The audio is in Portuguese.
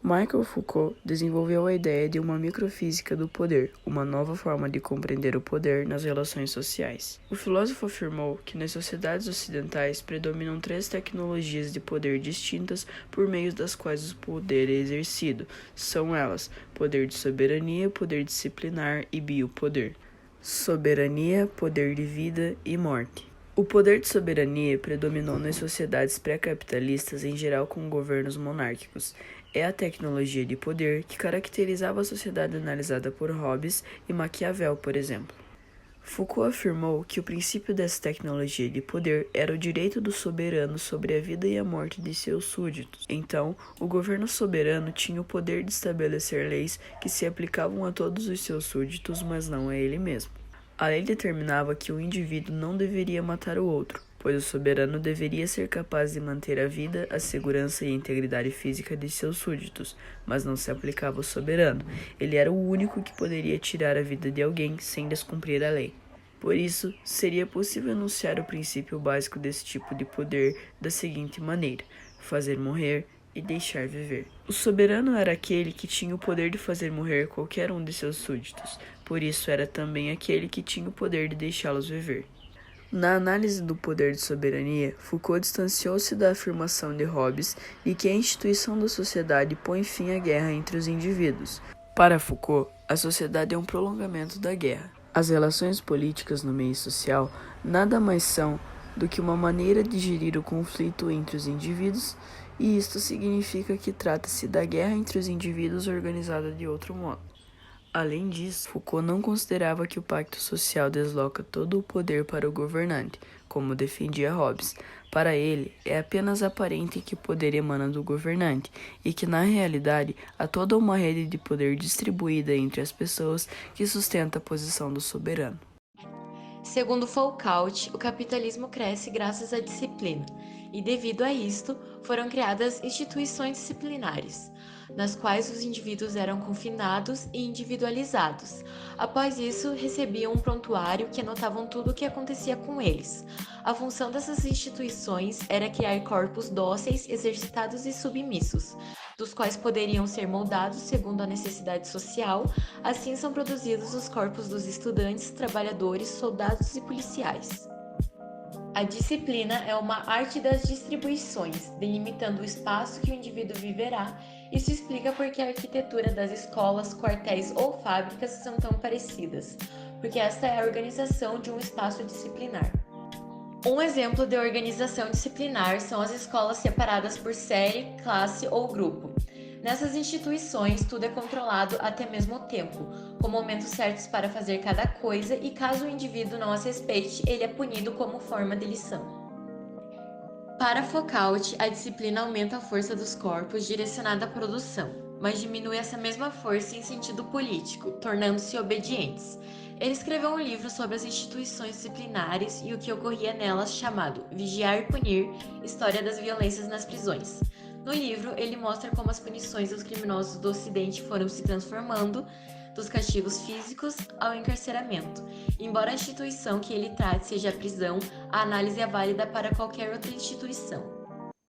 Michel Foucault desenvolveu a ideia de uma microfísica do poder, uma nova forma de compreender o poder nas relações sociais. O filósofo afirmou que nas sociedades ocidentais predominam três tecnologias de poder distintas por meio das quais o poder é exercido. São elas: poder de soberania, poder disciplinar e biopoder. Soberania, poder de vida e morte. O poder de soberania predominou nas sociedades pré-capitalistas, em geral com governos monárquicos. É a tecnologia de poder que caracterizava a sociedade analisada por Hobbes e Maquiavel, por exemplo. Foucault afirmou que o princípio dessa tecnologia de poder era o direito do soberano sobre a vida e a morte de seus súditos. Então, o governo soberano tinha o poder de estabelecer leis que se aplicavam a todos os seus súditos, mas não a ele mesmo. A lei determinava que o indivíduo não deveria matar o outro, pois o soberano deveria ser capaz de manter a vida, a segurança e a integridade física de seus súditos, mas não se aplicava ao soberano. Ele era o único que poderia tirar a vida de alguém sem descumprir a lei. Por isso, seria possível enunciar o princípio básico desse tipo de poder da seguinte maneira: fazer morrer e deixar viver. O soberano era aquele que tinha o poder de fazer morrer qualquer um de seus súditos, por isso era também aquele que tinha o poder de deixá-los viver. Na análise do poder de soberania, Foucault distanciou-se da afirmação de Hobbes de que a instituição da sociedade põe fim à guerra entre os indivíduos. Para Foucault, a sociedade é um prolongamento da guerra. As relações políticas no meio social nada mais são do que uma maneira de gerir o conflito entre os indivíduos, e isto significa que trata-se da guerra entre os indivíduos organizada de outro modo. Além disso, Foucault não considerava que o pacto social desloca todo o poder para o governante, como defendia Hobbes. Para ele, é apenas aparente que o poder emana do governante, e que na realidade há toda uma rede de poder distribuída entre as pessoas que sustenta a posição do soberano. Segundo Foucault, o capitalismo cresce graças à disciplina, e devido a isto, foram criadas instituições disciplinares, nas quais os indivíduos eram confinados e individualizados. Após isso, recebiam um prontuário que anotavam tudo o que acontecia com eles. A função dessas instituições era criar corpos dóceis, exercitados e submissos, dos quais poderiam ser moldados segundo a necessidade social. Assim são produzidos os corpos dos estudantes, trabalhadores, soldados e policiais. A disciplina é uma arte das distribuições, delimitando o espaço que o indivíduo viverá. Isso explica por que a arquitetura das escolas, quartéis ou fábricas são tão parecidas, porque esta é a organização de um espaço disciplinar. Um exemplo de organização disciplinar são as escolas separadas por série, classe ou grupo. Nessas instituições, tudo é controlado até mesmo o tempo, com momentos certos para fazer cada coisa, e caso o indivíduo não as respeite, ele é punido como forma de lição. Para Foucault, a disciplina aumenta a força dos corpos direcionada à produção, mas diminui essa mesma força em sentido político, tornando-se obedientes. Ele escreveu um livro sobre as instituições disciplinares e o que ocorria nelas, chamado Vigiar e Punir: História das Violências nas Prisões. No livro, ele mostra como as punições dos criminosos do Ocidente foram se transformando dos castigos físicos ao encarceramento. Embora a instituição que ele trate seja a prisão, a análise é válida para qualquer outra instituição.